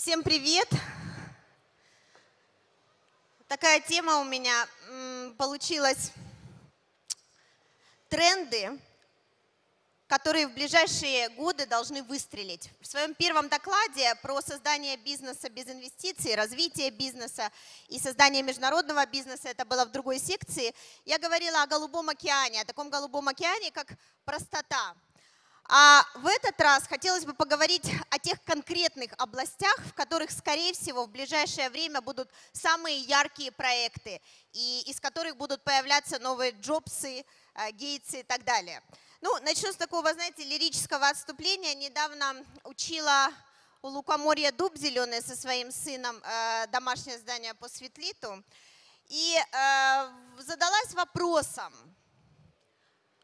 Всем привет! Такая тема у меня получилась. Тренды, которые в ближайшие годы должны выстрелить. В своем первом докладе про создание бизнеса без инвестиций, развитие бизнеса и создание международного бизнеса, это было в другой секции, я говорила о голубом океане, о таком голубом океане, как простота. А в этот раз хотелось бы поговорить о тех конкретных областях, в которых, скорее всего, в ближайшее время будут самые яркие проекты, и из которых будут появляться новые Джобсы, Гейтсы и так далее. Ну, начну с такого, знаете, лирического отступления. Недавно учила у лукоморья Дуб Зеленый со своим сыном домашнее задание по Светлиту. И задалась вопросом,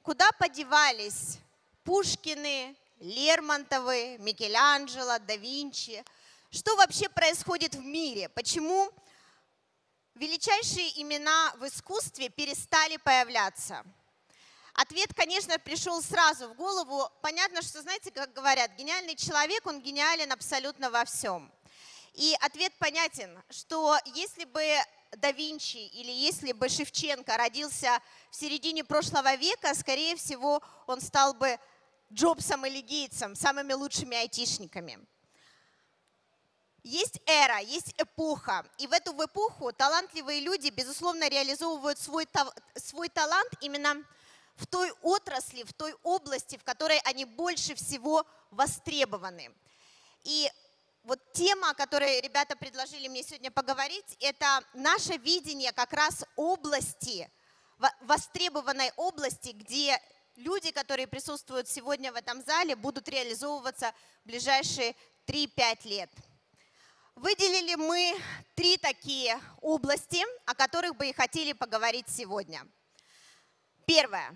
куда подевались Пушкины, Лермонтовы, Микеланджело, да Винчи? Что вообще происходит в мире? Почему величайшие имена в искусстве перестали появляться? Ответ, конечно, пришел сразу в голову. Понятно, что, знаете, как говорят, гениальный человек, он гениален абсолютно во всем. И ответ понятен, что если бы да Винчи или если бы Шевченко родился в середине прошлого века, скорее всего, он стал бы Джобсом или Гейтсом, самыми лучшими айтишниками. Есть эра, есть эпоха, и в эту эпоху талантливые люди, безусловно, реализовывают свой талант именно в той отрасли, в той области, в которой они больше всего востребованы. И вот тема, о которой ребята предложили мне сегодня поговорить, это наше видение как раз области, востребованной области, где люди, которые присутствуют сегодня в этом зале, будут реализовываться в ближайшие 3-5 лет. Выделили мы 3 такие области, о которых бы и хотели поговорить сегодня. Первое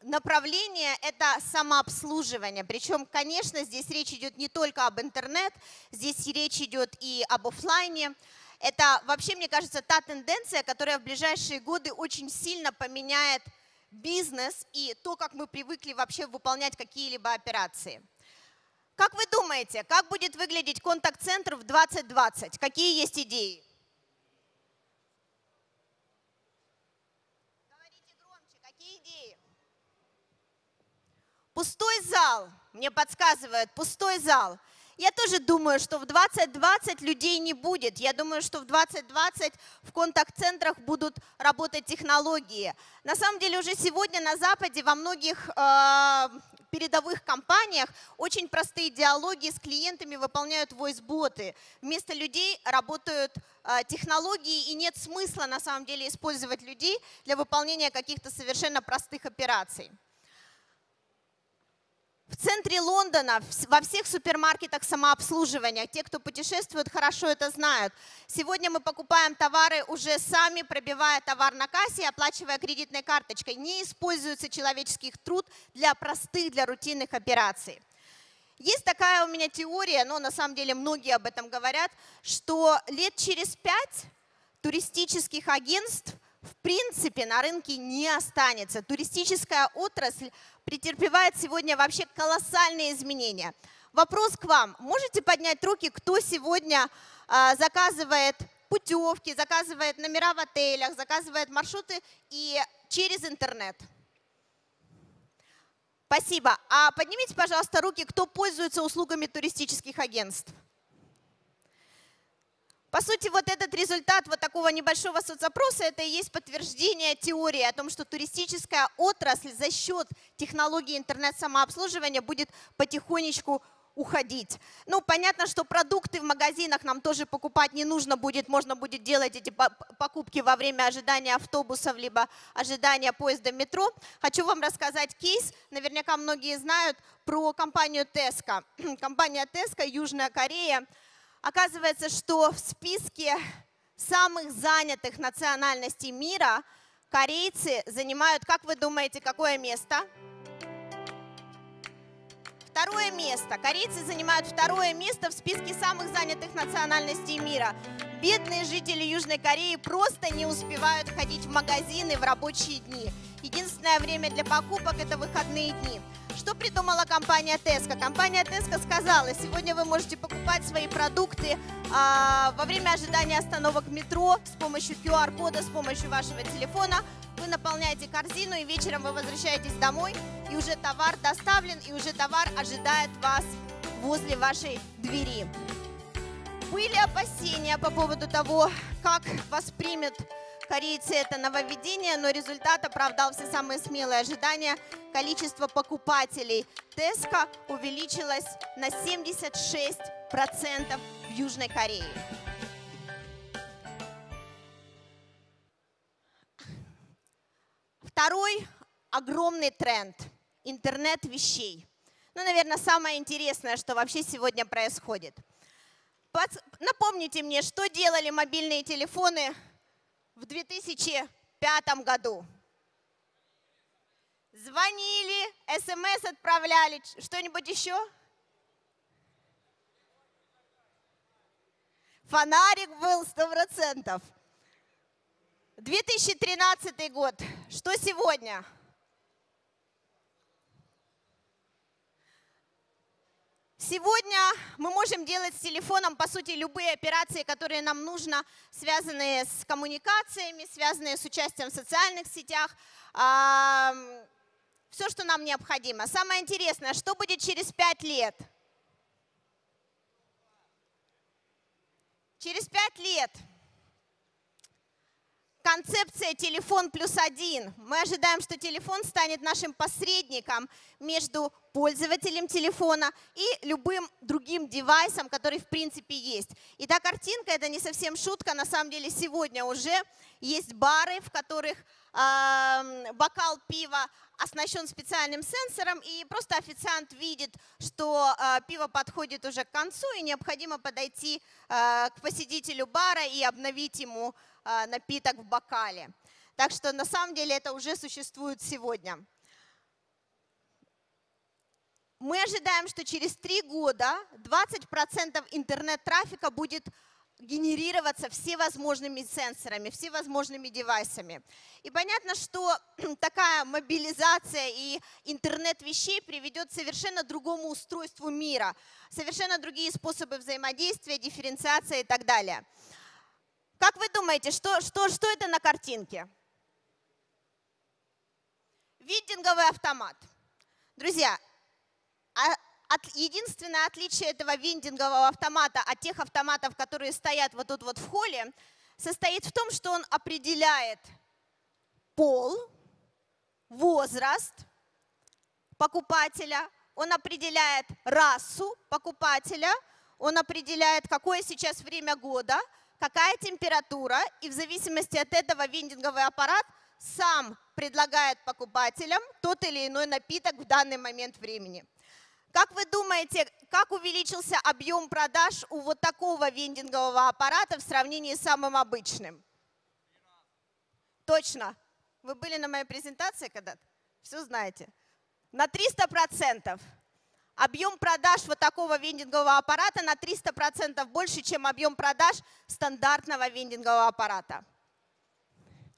направление – это самообслуживание. Причем, конечно, здесь речь идет не только об интернет, здесь речь идет и об офлайне. Это вообще, мне кажется, та тенденция, которая в ближайшие годы очень сильно поменяет бизнес и то, как мы привыкли вообще выполнять какие-либо операции. Как вы думаете, как будет выглядеть контакт-центр в 2020? Какие есть идеи? Говорите громче, какие идеи? Пустой зал, мне подсказывают, пустой зал. Я тоже думаю, что в 2020 людей не будет. Я думаю, что в 2020 в контакт-центрах будут работать технологии. На самом деле уже сегодня на Западе во многих передовых компаниях очень простые диалоги с клиентами выполняют voice-боты. Вместо людей работают технологии, и нет смысла на самом деле использовать людей для выполнения каких-то совершенно простых операций. В центре Лондона, во всех супермаркетах самообслуживания, те, кто путешествует, хорошо это знают. Сегодня мы покупаем товары уже сами, пробивая товар на кассе и оплачивая кредитной карточкой. Не используется человеческий труд для простых, для рутинных операций. Есть такая у меня теория, но на самом деле многие об этом говорят, что лет через 5 туристических агентств в принципе на рынке не останется. Туристическая отрасль претерпевает сегодня вообще колоссальные изменения. Вопрос к вам. Можете поднять руки, кто сегодня заказывает путевки, заказывает номера в отелях, заказывает маршруты и через интернет? Спасибо. А поднимите, пожалуйста, руки, кто пользуется услугами туристических агентств. По сути, вот этот результат вот такого небольшого соцопроса, это и есть подтверждение теории о том, что туристическая отрасль за счет технологии интернет-самообслуживания будет потихонечку уходить. Ну, понятно, что продукты в магазинах нам тоже покупать не нужно будет, можно будет делать эти покупки во время ожидания автобусов, либо ожидания поезда метро. Хочу вам рассказать кейс, наверняка многие знают про компанию Tesco. Компания Tesco, Южная Корея. Оказывается, что в списке самых занятых национальностей мира корейцы занимают, как вы думаете, какое место? Второе место. Корейцы занимают второе место в списке самых занятых национальностей мира. Бедные жители Южной Кореи просто не успевают ходить в магазины в рабочие дни. Единственное время для покупок – это выходные дни. Что придумала компания Tesco? Компания Tesco сказала, сегодня вы можете покупать свои продукты во время ожидания остановок метро с помощью QR-кода, с помощью вашего телефона. Вы наполняете корзину, и вечером вы возвращаетесь домой, и уже товар доставлен, и уже товар ожидает вас возле вашей двери. Были опасения по поводу того, как воспримет корейцы это нововведение, но результат оправдал все самые смелые ожидания. Количество покупателей Tesco увеличилось на 76% в Южной Корее. Второй огромный тренд – интернет вещей. Ну, наверное, самое интересное, что вообще сегодня происходит. Напомните мне, что делали мобильные телефоны в 2005 году? Звонили, СМС отправляли, что-нибудь еще? Фонарик был 100%. 2013 год. Что сегодня? Сегодня мы можем делать с телефоном, по сути, любые операции, которые нам нужно, связанные с коммуникациями, связанные с участием в социальных сетях, все, что нам необходимо. Самое интересное, что будет через 5 лет? Через 5 лет концепция «телефон плюс один». Мы ожидаем, что телефон станет нашим посредником между пользователем телефона и любым другим девайсом, который в принципе есть. И та картинка, это не совсем шутка, на самом деле сегодня уже есть бары, в которых бокал пива оснащен специальным сенсором, и просто официант видит, что пиво подходит уже к концу, и необходимо подойти к посетителю бара и обновить ему напиток в бокале. Так что на самом деле это уже существует сегодня. Мы ожидаем, что через 3 года 20% интернет-трафика будет генерироваться всевозможными сенсорами, всевозможными девайсами. И понятно, что такая мобилизация и интернет вещей приведет к совершенно другому устройству мира, совершенно другие способы взаимодействия, дифференциации и так далее. Как вы думаете, что это на картинке? Вендинговый автомат. Друзья, единственное отличие этого вендингового автомата от тех автоматов, которые стоят вот тут вот в холле, состоит в том, что он определяет пол, возраст покупателя, он определяет расу покупателя, он определяет, какое сейчас время года, какая температура, и в зависимости от этого вендинговый аппарат сам предлагает покупателям тот или иной напиток в данный момент времени. Как вы думаете, как увеличился объем продаж у вот такого вендингового аппарата в сравнении с самым обычным? Точно. Вы были на моей презентации когда-то? Все знаете. На 300%. Объем продаж вот такого вендингового аппарата на 300% больше, чем объем продаж стандартного вендингового аппарата.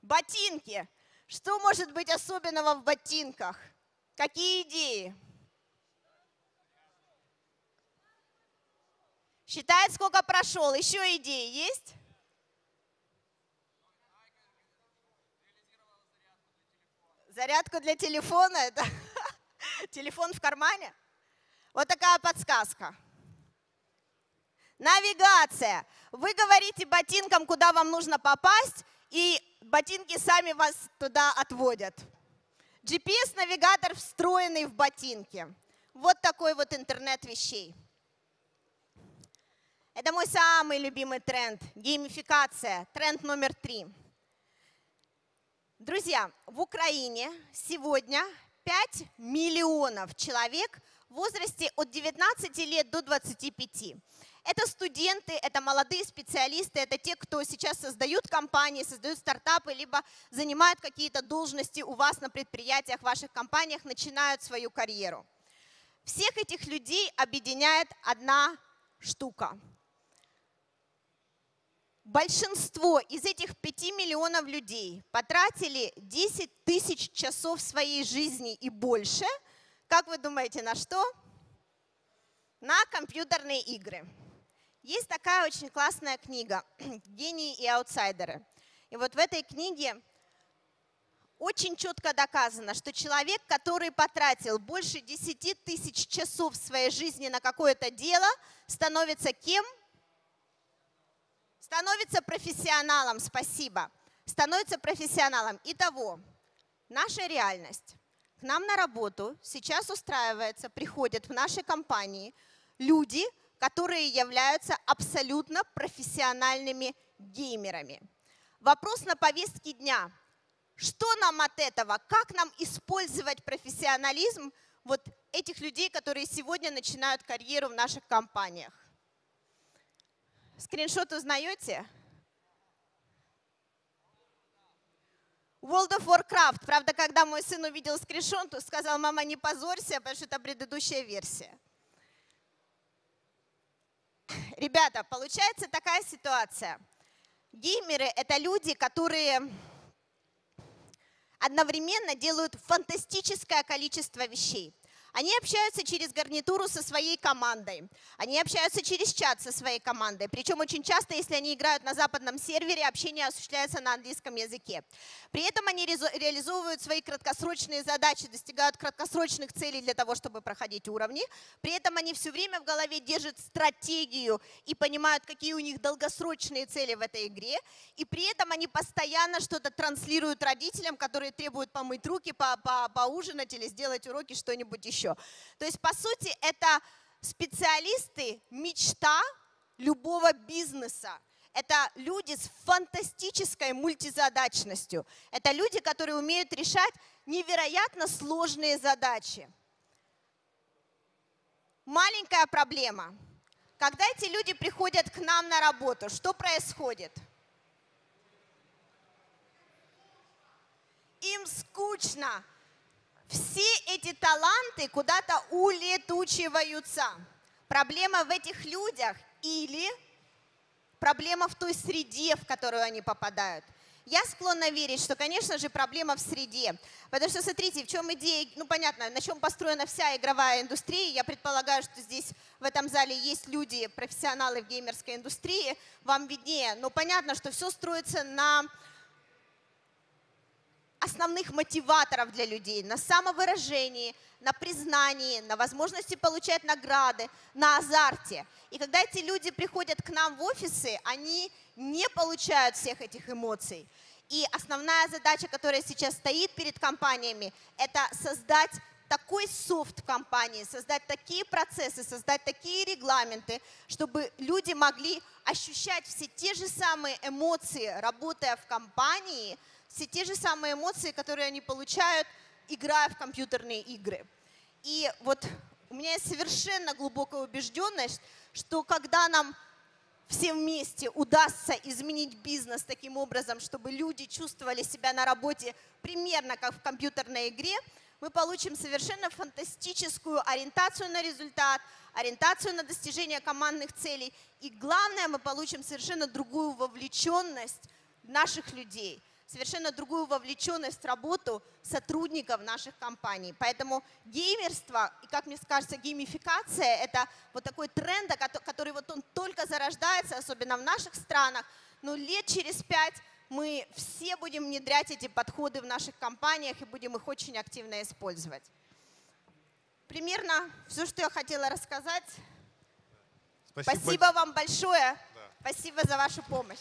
Ботинки. Что может быть особенного в ботинках? Какие идеи? Считает, сколько прошел. Еще идеи есть? Зарядку для телефона? Это телефон в кармане? Вот такая подсказка. Навигация. Вы говорите ботинкам, куда вам нужно попасть, и ботинки сами вас туда отводят. GPS-навигатор, встроенный в ботинки. Вот такой вот интернет вещей. Это мой самый любимый тренд – геймификация, тренд номер 3. Друзья, в Украине сегодня 5 миллионов человек в возрасте от 19 лет до 25. Это студенты, это молодые специалисты, это те, кто сейчас создают компании, создают стартапы, либо занимают какие-то должности у вас на предприятиях, в ваших компаниях, начинают свою карьеру. Всех этих людей объединяет одна штука. Большинство из этих 5 миллионов людей потратили 10 тысяч часов своей жизни и больше, Как вы думаете, на что? На компьютерные игры. Есть такая очень классная книга «Гении и аутсайдеры». И вот в этой книге очень четко доказано, что человек, который потратил больше 10 тысяч часов в своей жизни на какое-то дело, становится кем? Становится профессионалом, спасибо. Становится профессионалом. Итого, наша реальность. К нам на работу сейчас устраивается, приходят в наши компании люди, которые являются абсолютно профессиональными геймерами. Вопрос на повестке дня. Что нам от этого? Как нам использовать профессионализм вот этих людей, которые сегодня начинают карьеру в наших компаниях? Скриншот узнаете? World of Warcraft. Правда, когда мой сын увидел скриншот, то сказал: мама, не позорься, потому что это предыдущая версия. Ребята, получается такая ситуация. Геймеры – это люди, которые одновременно делают фантастическое количество вещей. Они общаются через гарнитуру со своей командой, они общаются через чат со своей командой. Причем очень часто, если они играют на западном сервере, общение осуществляется на английском языке. При этом они реализовывают свои краткосрочные задачи, достигают краткосрочных целей для того, чтобы проходить уровни. При этом они все время в голове держат стратегию и понимают, какие у них долгосрочные цели в этой игре. И при этом они постоянно что-то транслируют родителям, которые требуют помыть руки, поужинать или сделать уроки, что-нибудь еще. То есть, по сути, это специалисты, мечта любого бизнеса. Это люди с фантастической мультизадачностью. Это люди, которые умеют решать невероятно сложные задачи. Маленькая проблема. Когда эти люди приходят к нам на работу, что происходит? Им скучно. Все эти таланты куда-то улетучиваются. Проблема в этих людях или проблема в той среде, в которую они попадают. Я склонна верить, что, конечно же, проблема в среде. Потому что, смотрите, в чем идея, ну, понятно, на чем построена вся игровая индустрия. Я предполагаю, что здесь, в этом зале, есть люди, профессионалы в геймерской индустрии, вам виднее. Но понятно, что все строится на основных мотиваторов для людей, на самовыражении, на признании, на возможности получать награды, на азарте. И когда эти люди приходят к нам в офисы, они не получают всех этих эмоций. И основная задача, которая сейчас стоит перед компаниями, это создать такой софт в компании, создать такие процессы, создать такие регламенты, чтобы люди могли ощущать все те же самые эмоции, работая в компании, все те же самые эмоции, которые они получают, играя в компьютерные игры. И вот у меня есть совершенно глубокая убежденность, что когда нам всем вместе удастся изменить бизнес таким образом, чтобы люди чувствовали себя на работе примерно как в компьютерной игре, мы получим совершенно фантастическую ориентацию на результат, ориентацию на достижение командных целей. И главное, мы получим совершенно другую вовлеченность наших людей. Совершенно другую вовлеченность в работу сотрудников наших компаний. Поэтому геймерство, и, как мне кажется, геймификация – это вот такой тренд, который вот он только зарождается, особенно в наших странах, но лет через 5 мы все будем внедрять эти подходы в наших компаниях и будем их очень активно использовать. Примерно все, что я хотела рассказать. Спасибо вам большое. Да. Спасибо за вашу помощь.